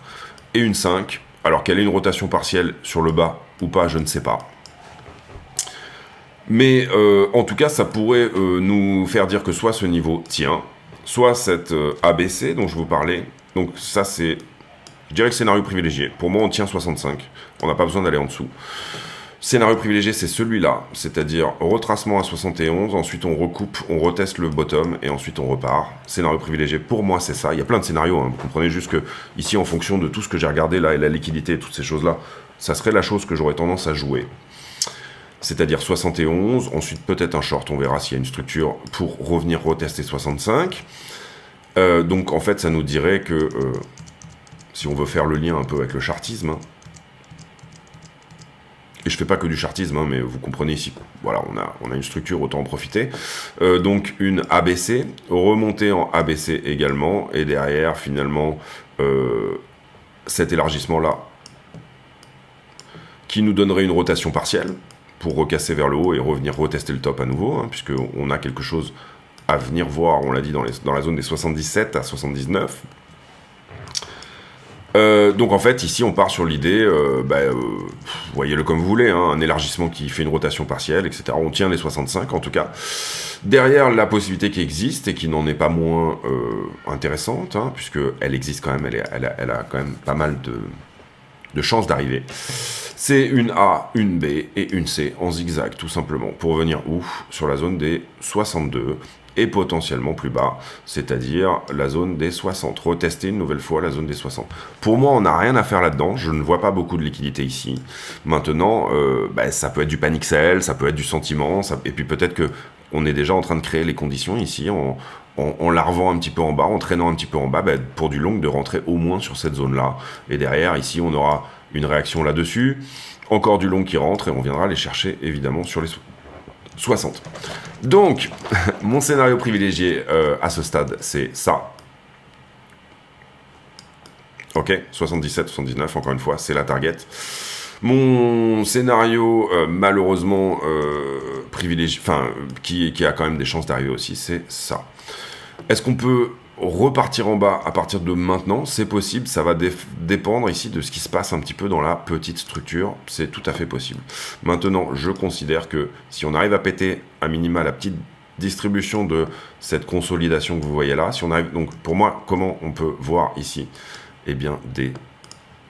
et une 5. Alors, quelle est une rotation partielle sur le bas ou pas, je ne sais pas. Mais en tout cas, ça pourrait nous faire dire que soit ce niveau tient, soit cette ABC dont je vous parlais. Donc ça, c'est, je dirais, le scénario privilégié. Pour moi, on tient 65. On n'a pas besoin d'aller en dessous. Scénario privilégié, c'est celui-là, c'est-à-dire retracement à 71, ensuite on recoupe, on reteste le bottom, et ensuite on repart. Scénario privilégié, pour moi, c'est ça. Il y a plein de scénarios, hein. Vous comprenez juste que, ici, en fonction de tout ce que j'ai regardé là, et la liquidité, et toutes ces choses-là, ça serait la chose que j'aurais tendance à jouer. C'est-à-dire 71, ensuite peut-être un short, on verra s'il y a une structure pour revenir retester 65. Donc, en fait, ça nous dirait que, si on veut faire le lien un peu avec le chartisme, hein, Et je fais pas que du chartisme, hein, mais vous comprenez ici. Voilà, on a une structure, autant en profiter. Donc une ABC, remontée en ABC également, et derrière finalement cet élargissement-là, qui nous donnerait une rotation partielle, pour recasser vers le haut et revenir retester le top à nouveau, hein, puisqu'on a quelque chose à venir voir, on l'a dit, dans la zone des 77 à 79. Donc en fait, ici, on part sur l'idée, voyez-le comme vous voulez, hein, un élargissement qui fait une rotation partielle, etc. On tient les 65, en tout cas. Derrière, la possibilité qui existe, et qui n'en est pas moins intéressante, hein, puisqu'elle existe quand même, elle a quand même pas mal de chances d'arriver. C'est une A, une B et une C en zigzag, tout simplement, pour venir sur la zone des 62, et potentiellement plus bas, c'est-à-dire la zone des 60. Retester une nouvelle fois la zone des 60. Pour moi, on n'a rien à faire là-dedans, je ne vois pas beaucoup de liquidité ici. Maintenant, ça peut être du panic sell, ça peut être du sentiment, et puis peut-être que on est déjà en train de créer les conditions ici, en larvant un petit peu en bas, en traînant un petit peu en bas, pour du long, de rentrer au moins sur cette zone-là. Et derrière, ici, on aura une réaction là-dessus, encore du long qui rentre, et on viendra les chercher, évidemment, sur les 60. Donc, mon scénario privilégié à ce stade, c'est ça. Ok, 77, 79, encore une fois, c'est la target. Mon scénario, malheureusement, privilégié, qui a quand même des chances d'arriver aussi, c'est ça. Est-ce qu'on peut repartir en bas à partir de maintenant? C'est possible, ça va dépendre ici de ce qui se passe un petit peu dans la petite structure, c'est tout à fait possible. Maintenant, je considère que si on arrive à péter à minima la petite distribution de cette consolidation que vous voyez là, si on arrive, donc pour moi, comment on peut voir ici? Eh bien,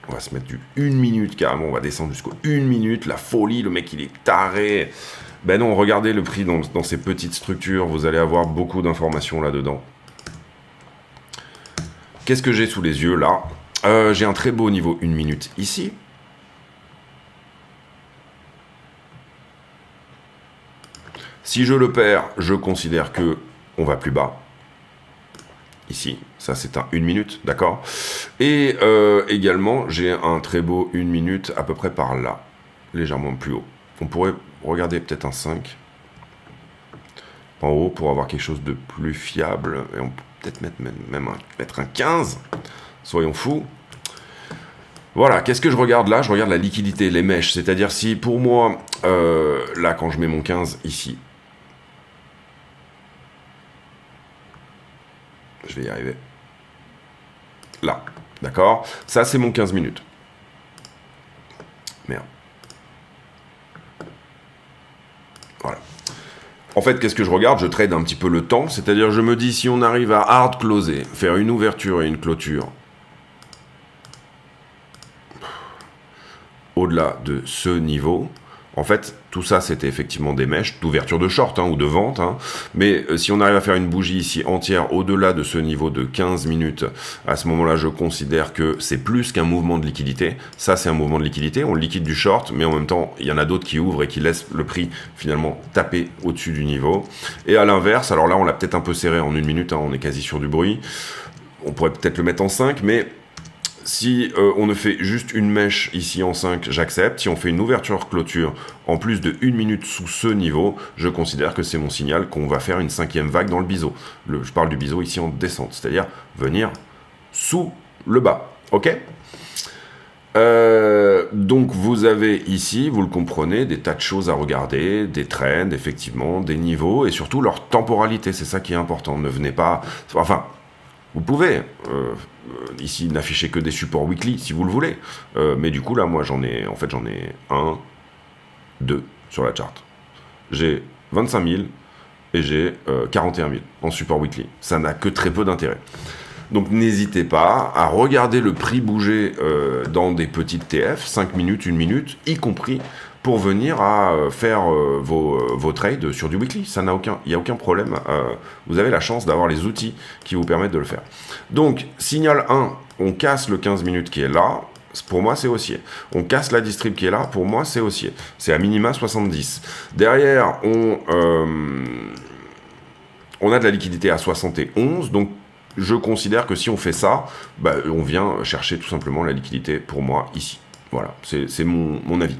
on va se mettre du 1 minute carrément, on va descendre jusqu'au 1 minute, la folie, le mec il est taré. Ben non, regardez le prix dans ces petites structures, vous allez avoir beaucoup d'informations là-dedans. Qu'est-ce que j'ai sous les yeux là? J'ai un très beau niveau 1 minute ici. Si je le perds, je considère que on va plus bas. Ici, ça c'est un 1 minute, d'accord? Et également, j'ai un très beau 1 minute à peu près par là, légèrement plus haut. On pourrait regarder peut-être un 5 en haut pour avoir quelque chose de plus fiable. Et on peut peut-être mettre un 15. Soyons fous. Voilà, qu'est-ce que je regarde là? Je regarde la liquidité, les mèches. C'est-à-dire si pour moi, là quand je mets mon 15 ici, je vais y arriver. Là, d'accord? Ça c'est mon 15 minutes. Merde. Voilà. En fait, qu'est-ce que je regarde? Je trade un petit peu le temps, c'est-à-dire je me dis si on arrive à hard closer, faire une ouverture et une clôture au-delà de ce niveau, en fait, tout ça c'était effectivement des mèches d'ouverture de short ou de vente, mais si on arrive à faire une bougie ici entière au-delà de ce niveau de 15 minutes, à ce moment-là je considère que c'est plus qu'un mouvement de liquidité. Ça c'est un mouvement de liquidité, on liquide du short, mais en même temps il y en a d'autres qui ouvrent et qui laissent le prix finalement taper au-dessus du niveau. Et à l'inverse, alors là on l'a peut-être un peu serré en 1 minute, on est quasi sur du bruit, on pourrait peut-être le mettre en 5, mais si on ne fait juste une mèche ici en 5, j'accepte. Si on fait une ouverture-clôture en plus de 1 minute sous ce niveau, je considère que c'est mon signal qu'on va faire une 5e vague dans le biseau. Je parle du biseau ici en descente, c'est-à-dire venir sous le bas. Ok ? Donc vous avez ici, vous le comprenez, des tas de choses à regarder, des trends, effectivement, des niveaux, et surtout leur temporalité. C'est ça qui est important. Ne venez pas... Enfin... Vous pouvez ici n'afficher que des supports weekly si vous le voulez. Mais du coup là moi j'en ai 1, 2 sur la charte. J'ai 25 000 et j'ai 41 000 en support weekly. Ça n'a que très peu d'intérêt. Donc n'hésitez pas à regarder le prix bouger dans des petites TF, 5 minutes, 1 minute, y compris pour venir à faire vos trades sur du weekly. Il n'y a aucun problème. Vous avez la chance d'avoir les outils qui vous permettent de le faire. Donc, signal 1, on casse le 15 minutes qui est là. Pour moi, c'est haussier. On casse la distrib qui est là. Pour moi, c'est haussier. C'est à minima 70. Derrière, on a de la liquidité à 71. Donc, je considère que si on fait ça, on vient chercher tout simplement la liquidité pour moi ici. Voilà, c'est mon avis.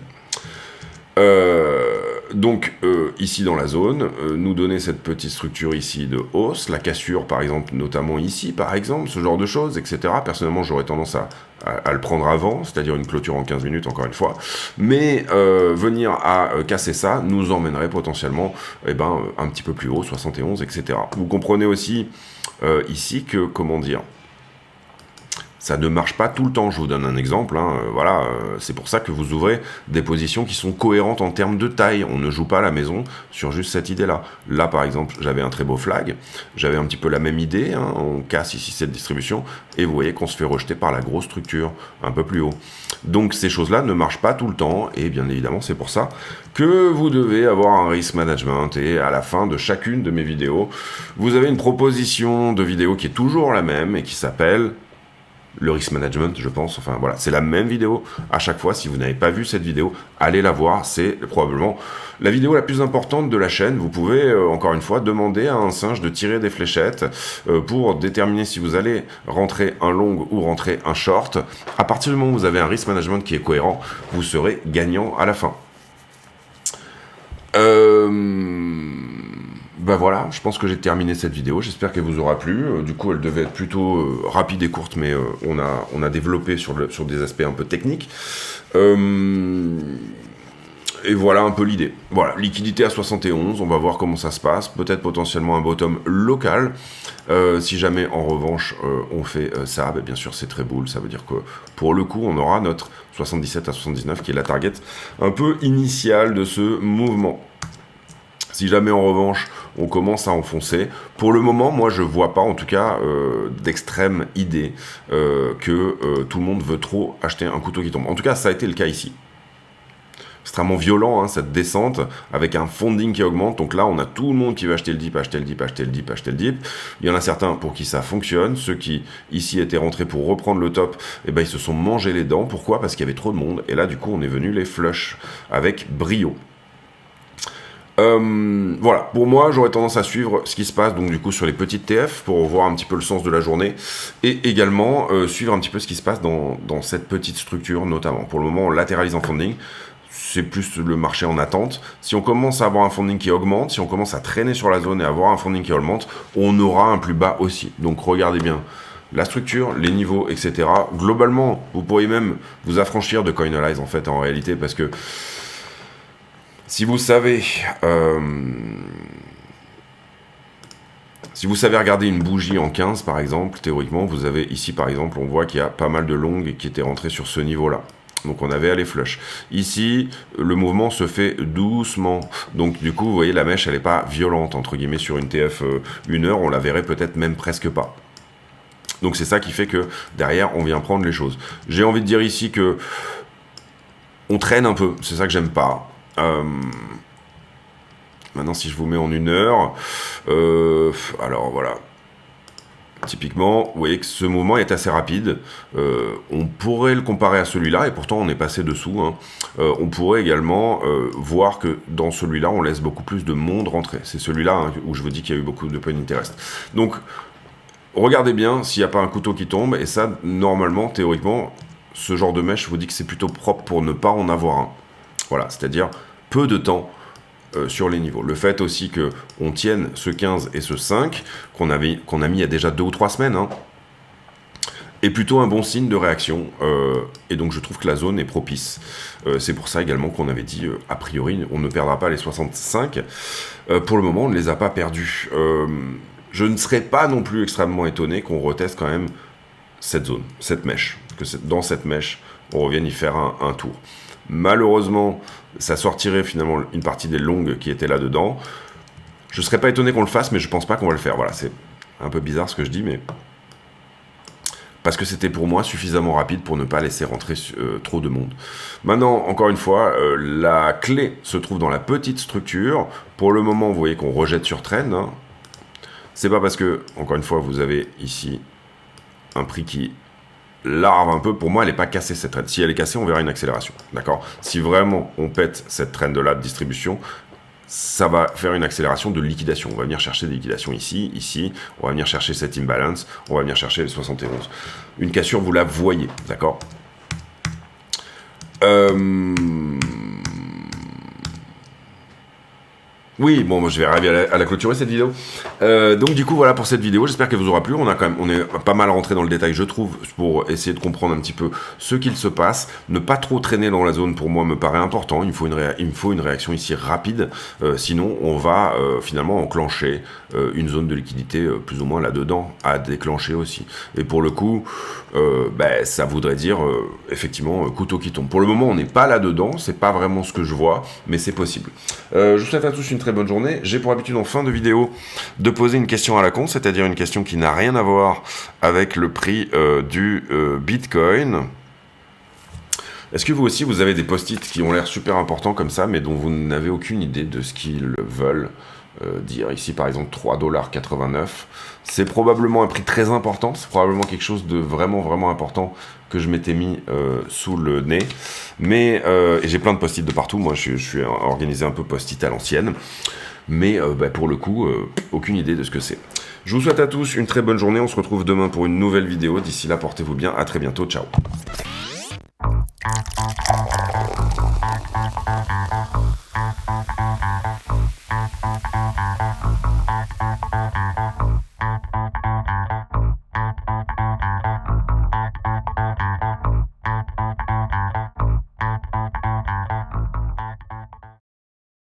Donc ici dans la zone, nous donner cette petite structure ici de hausse, la cassure par exemple, notamment ici par exemple, ce genre de choses, etc. Personnellement j'aurais tendance à le prendre avant, c'est-à-dire une clôture en 15 minutes encore une fois, mais venir à casser ça nous emmènerait potentiellement un petit peu plus haut, 71, etc. Vous comprenez aussi ici que, comment dire, ça ne marche pas tout le temps. Je vous donne un exemple, voilà, c'est pour ça que vous ouvrez des positions qui sont cohérentes en termes de taille. On ne joue pas à la maison sur juste cette idée-là. Là, par exemple, j'avais un très beau flag, j'avais un petit peu la même idée, on casse ici cette distribution, et vous voyez qu'on se fait rejeter par la grosse structure, un peu plus haut. Donc ces choses-là ne marchent pas tout le temps, et bien évidemment, c'est pour ça que vous devez avoir un risk management, et à la fin de chacune de mes vidéos, vous avez une proposition de vidéo qui est toujours la même, et qui s'appelle le risk management, je pense, enfin voilà, c'est la même vidéo à chaque fois. Si vous n'avez pas vu cette vidéo, allez la voir, c'est probablement la vidéo la plus importante de la chaîne. Vous pouvez, encore une fois, demander à un singe de tirer des fléchettes pour déterminer si vous allez rentrer un long ou rentrer un short. À partir du moment où vous avez un risk management qui est cohérent, vous serez gagnant à la fin. Ben voilà, je pense que j'ai terminé cette vidéo, j'espère qu'elle vous aura plu. Du coup, elle devait être plutôt rapide et courte, mais on a développé sur des aspects un peu techniques. Et voilà un peu l'idée. Voilà, liquidité à 71, on va voir comment ça se passe. Peut-être potentiellement un bottom local. Si jamais, en revanche, on fait ça, ben bien sûr, c'est très bull. Ça veut dire que, pour le coup, on aura notre 77 à 79, qui est la target un peu initiale de ce mouvement. Si jamais, en revanche, on commence à enfoncer, pour le moment, moi, je vois pas, en tout cas, d'extrême idée que tout le monde veut trop acheter un couteau qui tombe. En tout cas, ça a été le cas ici. Extrêmement violent, cette descente, avec un funding qui augmente. Donc là, on a tout le monde qui veut acheter le dip, acheter le dip, acheter le dip, acheter le dip. Il y en a certains pour qui ça fonctionne. Ceux qui, ici, étaient rentrés pour reprendre le top, ils se sont mangés les dents. Pourquoi ? Parce qu'il y avait trop de monde. Et là, du coup, on est venu les flush avec brio. Voilà, pour moi j'aurais tendance à suivre ce qui se passe donc du coup sur les petites TF pour voir un petit peu le sens de la journée et également suivre un petit peu ce qui se passe dans cette petite structure notamment. Pour le moment on latéralise en funding, c'est plus le marché en attente. Si on commence à avoir un funding qui augmente, si on commence à traîner sur la zone et avoir un funding qui augmente, on aura un plus bas aussi. Donc regardez bien la structure, les niveaux, etc. Globalement, vous pourriez même vous affranchir de Coinalyze en fait en réalité parce que si vous savez regarder une bougie en 15 par exemple, théoriquement, vous avez ici par exemple, on voit qu'il y a pas mal de longues qui étaient rentrées sur ce niveau-là. Donc on avait allé flush. Ici, le mouvement se fait doucement. Donc du coup, vous voyez, la mèche, elle n'est pas violente, entre guillemets, sur une TF 1 heure, on la verrait peut-être même presque pas. Donc c'est ça qui fait que derrière, on vient prendre les choses. J'ai envie de dire ici que on traîne un peu, c'est ça que j'aime pas. Maintenant, si je vous mets en 1 heure, alors voilà. Typiquement, vous voyez que ce mouvement est assez rapide. On pourrait le comparer à celui-là, et pourtant on est passé dessous. On pourrait également voir que dans celui-là, on laisse beaucoup plus de monde rentrer. C'est celui-là où je vous dis qu'il y a eu beaucoup de point interest. Donc, regardez bien s'il n'y a pas un couteau qui tombe, et ça, normalement, théoriquement, ce genre de mèche, je vous dis que c'est plutôt propre pour ne pas en avoir un. Voilà, c'est-à-dire peu de temps sur les niveaux. Le fait aussi qu'on tienne ce 15 et ce 5, qu'on a mis il y a déjà 2 ou 3 semaines, est plutôt un bon signe de réaction. Et donc je trouve que la zone est propice. C'est pour ça également qu'on avait dit, a priori, on ne perdra pas les 65. Pour le moment, on ne les a pas perdus. Je ne serais pas non plus extrêmement étonné qu'on reteste quand même cette zone, cette mèche. Que dans cette mèche, on revienne y faire un tour. Malheureusement, ça sortirait finalement une partie des longues qui étaient là-dedans. Je ne serais pas étonné qu'on le fasse, mais je ne pense pas qu'on va le faire. Voilà, c'est un peu bizarre ce que je dis, mais... Parce que c'était pour moi suffisamment rapide pour ne pas laisser rentrer trop de monde. Maintenant, encore une fois, la clé se trouve dans la petite structure. Pour le moment, vous voyez qu'on rejette sur trend. C'est pas parce que, encore une fois, vous avez ici un prix qui... larve un peu, pour moi elle n'est pas cassée cette trend. Si elle est cassée, on verra une accélération, d'accord. Si vraiment on pète cette trend de là de distribution, ça va faire une accélération de liquidation. On va venir chercher des liquidations ici, on va venir chercher cette imbalance, on va venir chercher les 71. Une cassure, vous la voyez, d'accord. Oui, bon, moi je vais arriver à la clôturer cette vidéo. Donc du coup voilà pour cette vidéo, j'espère qu'elle vous aura plu. On est pas mal rentré dans le détail, je trouve, pour essayer de comprendre un petit peu ce qu'il se passe. Ne pas trop traîner dans la zone pour moi me paraît important. Il me faut une réaction ici rapide, sinon on va finalement enclencher une zone de liquidité plus ou moins là-dedans à déclencher aussi. Et pour le coup, ça voudrait dire effectivement couteau qui tombe. Pour le moment on n'est pas là-dedans, c'est pas vraiment ce que je vois, mais c'est possible. Je vous souhaite à tous une très bonne journée. J'ai pour habitude en fin de vidéo de poser une question à la con, c'est-à-dire une question qui n'a rien à voir avec le prix du Bitcoin. Est-ce que vous aussi vous avez des post-it qui ont l'air super importants comme ça, mais dont vous n'avez aucune idée de ce qu'ils veulent dire? Ici par exemple 3,89$. C'est probablement un prix très important, c'est probablement quelque chose de vraiment vraiment important que je m'étais mis sous le nez. Mais et j'ai plein de post-it de partout, moi je suis organisé un peu post-it à l'ancienne. Mais pour le coup, aucune idée de ce que c'est. Je vous souhaite à tous une très bonne journée, on se retrouve demain pour une nouvelle vidéo. D'ici là, portez-vous bien, à très bientôt, ciao.